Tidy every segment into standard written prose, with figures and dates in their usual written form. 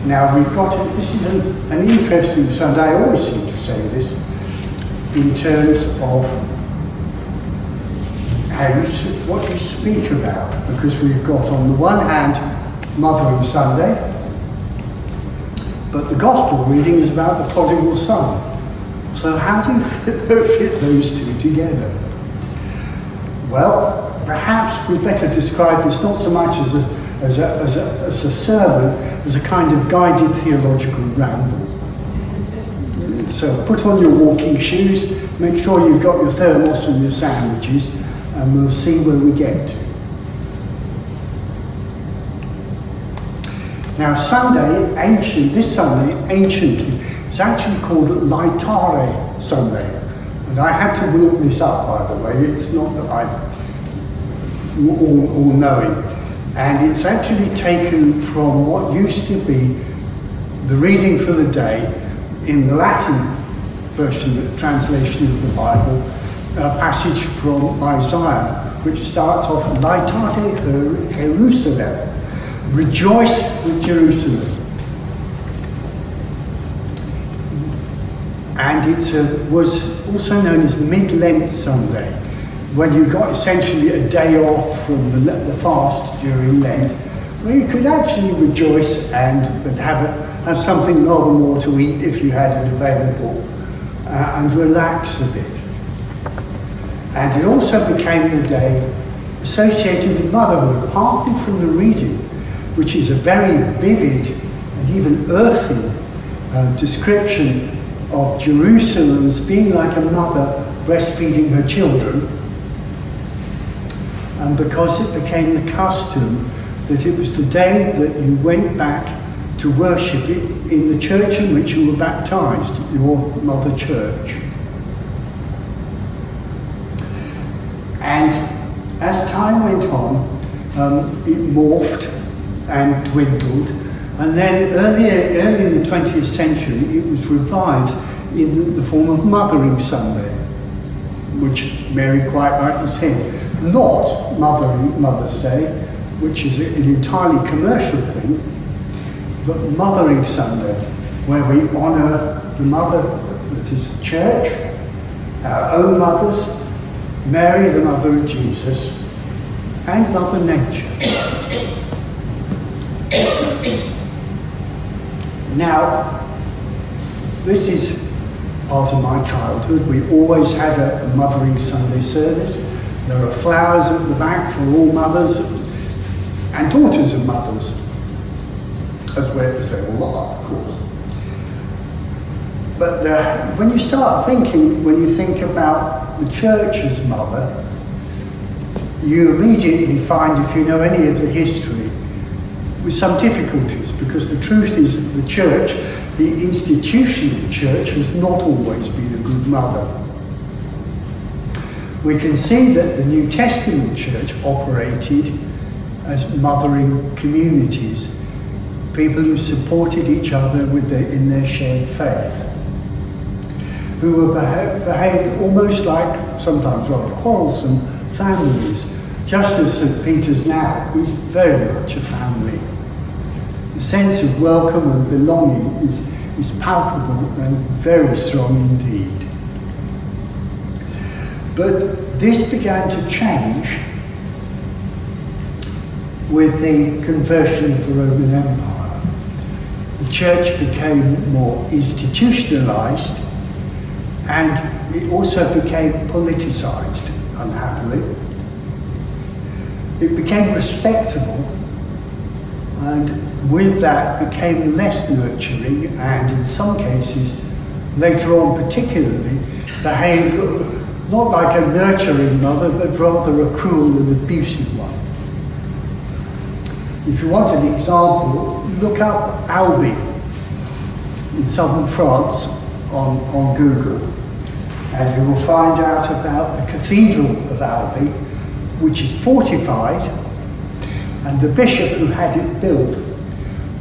Now this is an interesting Sunday. I always seem to say this in terms of what you speak about, because we've got on the one hand Mothering Sunday, but the gospel reading is about the prodigal son. So how do you fit those two together? Well, perhaps we'd better describe this not so much as a sermon, as a kind of guided theological ramble. So put on your walking shoes, make sure you've got your thermos and your sandwiches, and we'll see where we get to. Now this Sunday, anciently, is actually called Laetare Sunday. And I had to look this up, by the way. It's not that I'm all-knowing. And it's actually taken from what used to be the reading for the day in the Latin version, the translation of the Bible, a passage from Isaiah, which starts off, Laetate Jerusalem, rejoice with Jerusalem. And it was also known as Mid-Lent Sunday, when you got essentially a day off from the fast during Lent, where you could actually rejoice but have something rather more to eat if you had it available, and relax a bit. And it also became the day associated with motherhood, partly from the reading, which is a very vivid and even earthy description of Jerusalem as being like a mother breastfeeding her children, and because it became the custom that it was the day that you went back to worship in the church in which you were baptized, your mother church. And as time went on, it morphed and dwindled, and then early in the 20th century it was revived in the form of Mothering Sunday, which Mary quite rightly said, not Mother's Day, which is an entirely commercial thing, but Mothering Sunday, where we honour the mother that is the church, our own mothers, Mary the mother of Jesus, and Mother Nature. Now, this is part of my childhood. We always had a Mothering Sunday service. There are flowers at the back for all mothers and daughters of mothers, as well as they all are, of course. But when you think about the church as mother, you immediately find, if you know any of the history, with some difficulties, because the truth is that the church, the institutional church, has not always been a good mother. We can see that the New Testament church operated as mothering communities, people who supported each other in their shared faith, who behaved almost like, sometimes rather quarrelsome, families, just as St.Peters now is very much a family. The sense of welcome and belonging is palpable and very strong indeed. But this began to change with the conversion of the Roman Empire. The church became more institutionalized, and it also became politicized, unhappily. It became respectable, and with that became less nurturing, and in some cases, later on particularly, behaved not like a nurturing mother, but rather a cruel and abusive one. If you want an example, look up Albi in southern France on Google, and you will find out about the Cathedral of Albi, which is fortified, and the bishop who had it built,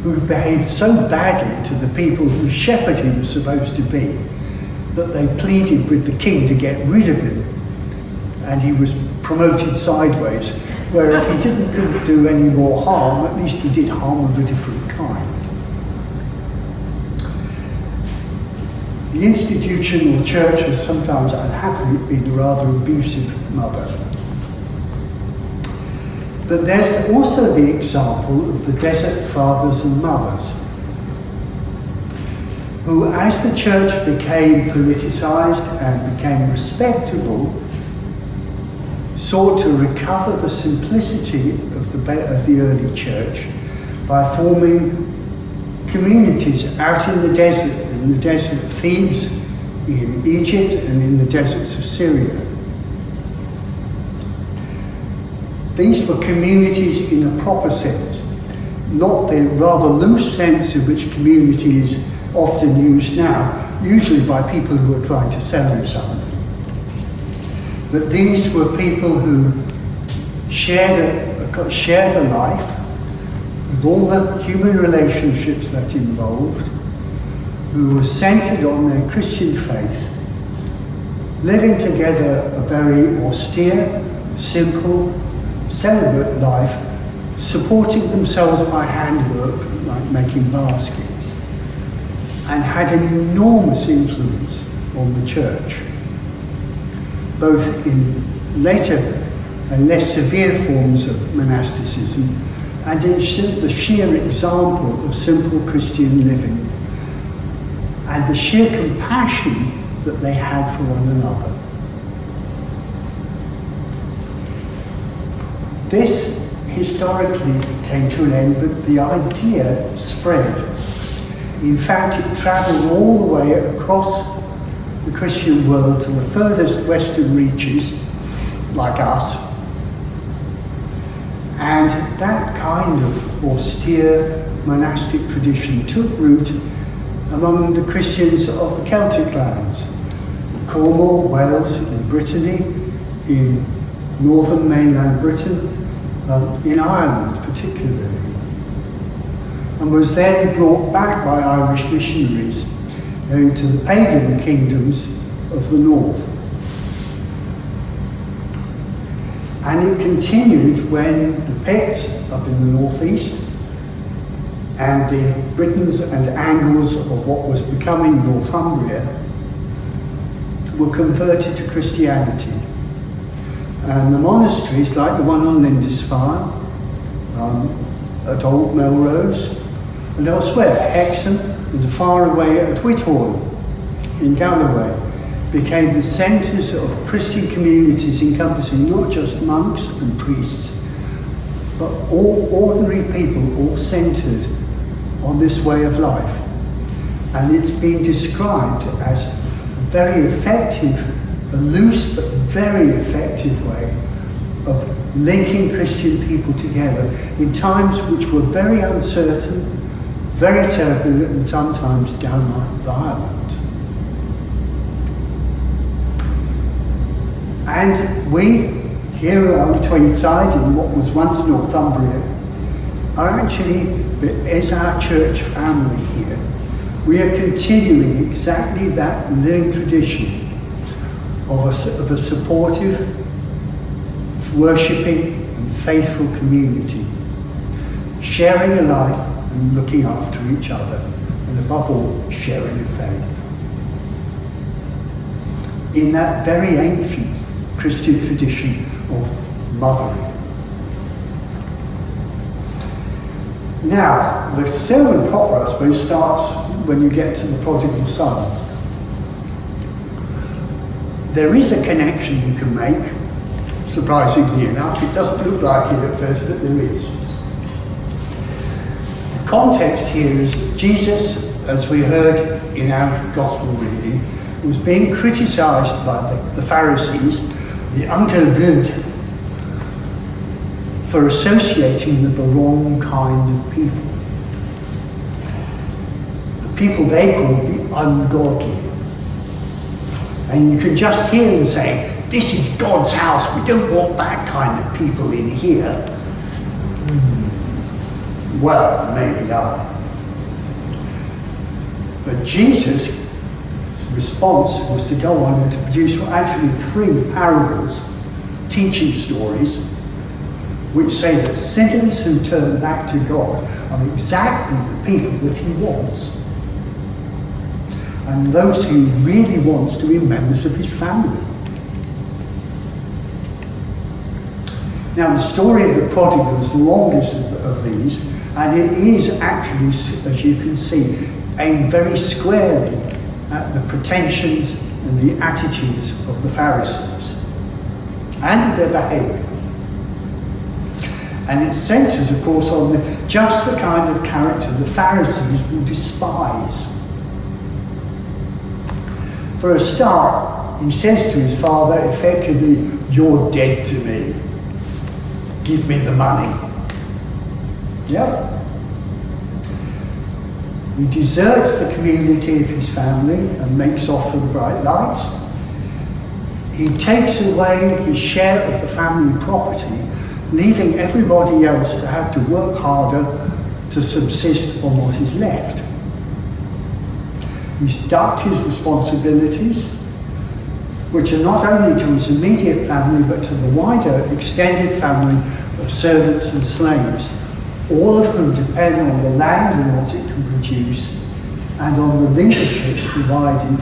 who behaved so badly to the people whose shepherd he was supposed to be, that they pleaded with the king to get rid of him, and he was promoted sideways, where if he didn't do any more harm, at least he did harm of a different kind. The institutional church has sometimes unhappily been a rather abusive mother. But there's also the example of the desert fathers and mothers, who, as the church became politicized and became respectable, sought to recover the simplicity of the early church by forming communities out in the desert of Thebes, in Egypt, and in the deserts of Syria. These were communities in a proper sense, not the rather loose sense in which community is often used now, usually by people who are trying to sell you something. But these were people who shared a life with all the human relationships that involved, who were centered on their Christian faith, living together a very austere, simple, celibate life, supporting themselves by handwork, like making baskets, and had an enormous influence on the church, both in later and less severe forms of monasticism, and in the sheer example of simple Christian living, and the sheer compassion that they had for one another. This historically came to an end, but the idea spread. In fact, it travelled all the way across the Christian world to the furthest western reaches, like us. And that kind of austere monastic tradition took root among the Christians of the Celtic lands, Cornwall, Wales, in Brittany, in northern mainland Britain, in Ireland particularly, and was then brought back by Irish missionaries into the pagan kingdoms of the north. And it continued when the Picts up in the northeast and the Britons and Angles of what was becoming Northumbria were converted to Christianity. And the monasteries, like the one on Lindisfarne, at Old Melrose, and elsewhere, Hexham, and far away at Whithorn in Galloway, became the centres of Christian communities encompassing not just monks and priests, but all ordinary people, all centred on this way of life. And it's been described as a very effective, a loose but very effective way of linking Christian people together in times which were very uncertain, very turbulent, and sometimes downright violent. And we, here on Tweedside, in what was once Northumbria, are actually, is our church family here. We are continuing exactly that living tradition of a supportive, worshipping and faithful community, sharing a life and looking after each other, and above all, sharing a faith. In that very ancient Christian tradition of mothering. Now, the sermon proper, I suppose, starts when you get to the prodigal son. There is a connection you can make, surprisingly enough. It doesn't look like it at first, but there is. The context here is that Jesus, as we heard in our gospel reading, was being criticised by the Pharisees, the under-good, for associating with the wrong kind of people. The people they called the ungodly. And you can just hear them saying, "This is God's house, we don't want that kind of people in here." Well, maybe not. But Jesus' response was to go on and to produce actually 3 parables, teaching stories, which say that sinners who turn back to God are exactly the people that he wants. and those who he really wants to be members of his family. Now, the story of the prodigal is the longest of these, and it is actually, as you can see, aimed very squarely at the pretensions and the attitudes of the Pharisees and of their behaviour. And it centres, of course, on just the kind of character the Pharisees will despise. For a start, he says to his father, effectively, "You're dead to me. Give me the money." Yeah. He deserts the community of his family and makes off for the bright lights. He takes away his share of the family property, leaving everybody else to have to work harder to subsist on what is left. He's ducked his responsibilities, which are not only to his immediate family but to the wider extended family of servants and slaves, all of whom depend on the land and what it can produce, and on the leadership provided,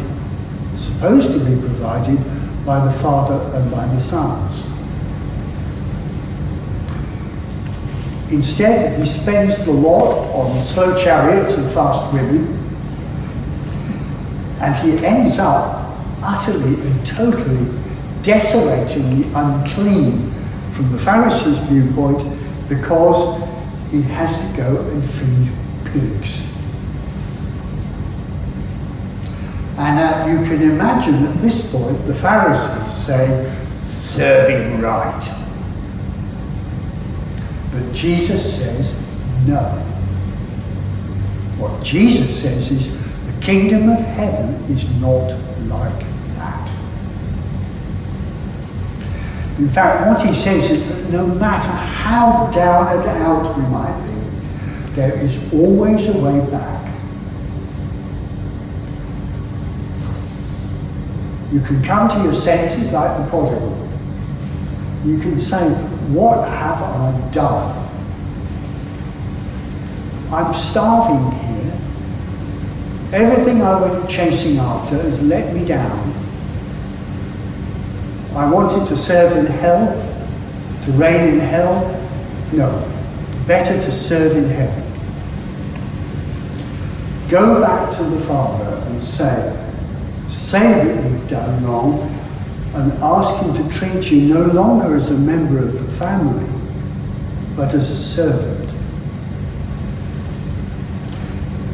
supposed to be provided, by the father and by the sons. Instead, he spends the lot on slow chariots and fast women, and he ends up utterly and totally desolatingly unclean from the Pharisees' viewpoint, because he has to go and feed pigs. And you can imagine at this point the Pharisees say, "Serve him right." But Jesus says, no. What Jesus says is, the kingdom of heaven is not like that. In fact, what he says is that no matter how down and out we might be, there is always a way back. You can come to your senses like the prodigal. You can say, "What have I done? I'm starving here. Everything I went chasing after has let me down. I wanted to serve in hell, to reign in hell. No, better to serve in heaven." Go back to the Father and say that you've done wrong, and ask him to treat you no longer as a member of the family, but as a servant.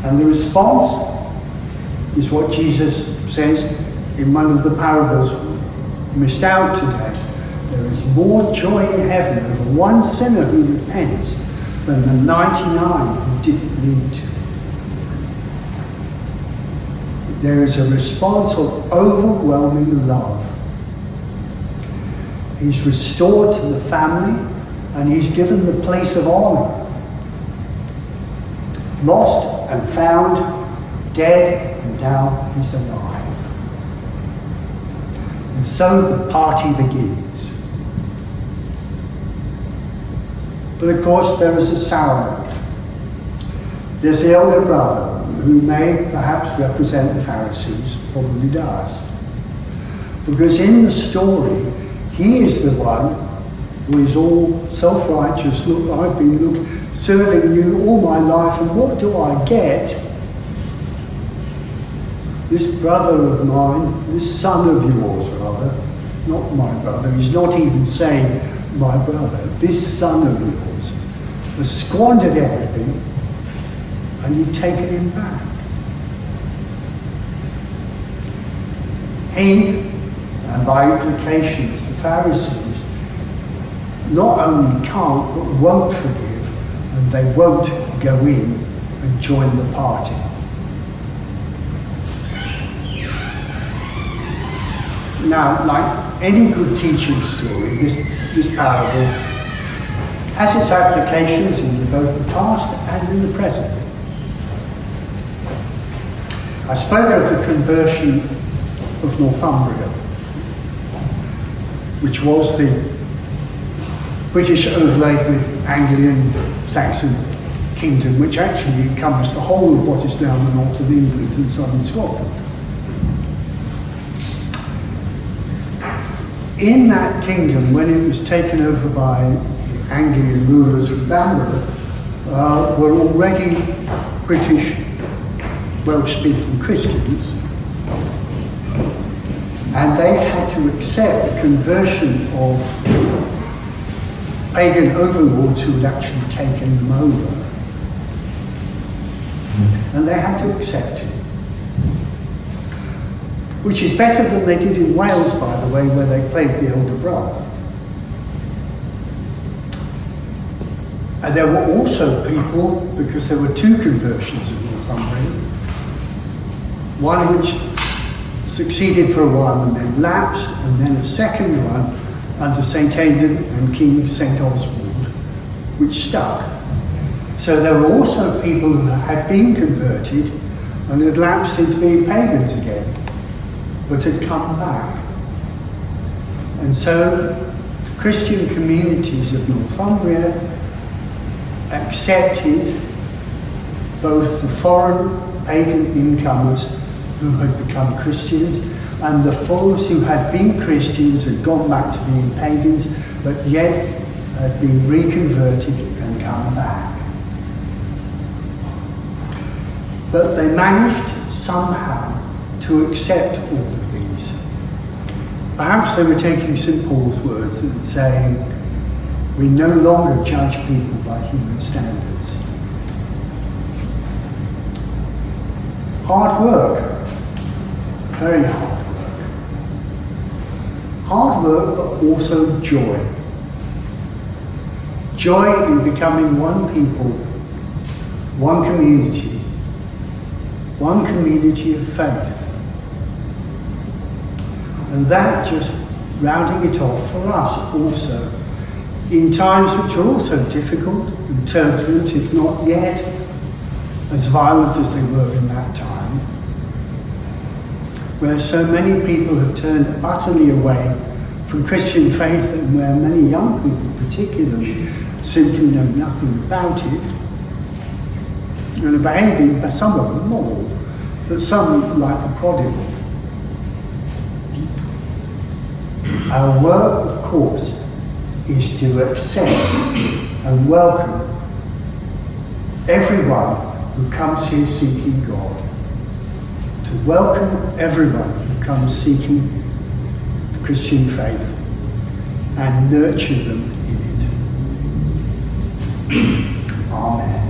And the response is what Jesus says in one of the parables missed out today. There is more joy in heaven over one sinner who repents than the 99 who didn't need to. There is a response of overwhelming love. He's restored to the family, and he's given the place of honour. Lost and found, dead, and now he's alive. And so the party begins. But of course there is a sour note. There's the elder brother, who may perhaps represent the Pharisees, probably does. Because in the story, he is the one who is all self-righteous. "Look, I've been serving you all my life, and what do I get? This brother of mine, this son of yours rather, not my brother," he's not even saying my brother, "this son of yours has squandered everything, and you've taken him back." He, and by implications the Pharisees, not only can't but won't forgive, and they won't go in and join the party. Now, like any good teaching story, this parable has its applications in both the past and in the present. I spoke of the conversion of Northumbria, which was the British overlaid with Anglian Saxon kingdom, which actually encompassed the whole of what is now the north of England and southern Scotland. in that kingdom, when it was taken over by the Anglian rulers from Bamberg, were already British Welsh-speaking Christians, and they had to accept the conversion of pagan overlords who had actually taken them over. And they had to accept it. Which is better than they did in Wales, by the way, where they played the elder brother. And there were also people, because there were two conversions in Northumbria, one which succeeded for a while and then lapsed, and then a second one under St. Aidan and King St. Oswald, which stuck. So there were also people who had been converted and had lapsed into being pagans again, but had come back. And so the Christian communities of Northumbria accepted both the foreign pagan incomers who had become Christians and the foes who had been Christians, had gone back to being pagans, but yet had been reconverted and come back. But they managed somehow to accept all of these. Perhaps they were taking St. Paul's words and saying, we no longer judge people by human standards. Hard work, very hard work. Hard work, but also joy. Joy in becoming one people, one community of faith. And that, just rounding it off for us also, in times which are also difficult and turbulent, if not yet as violent as they were in that time, where so many people have turned utterly away from Christian faith and where many young people particularly simply know nothing about it and are behaving, some of them, not all, but some like the prodigal. Our work, of course, is to accept and welcome everyone who comes here seeking God. To welcome everyone who comes seeking the Christian faith and nurture them in it. Amen.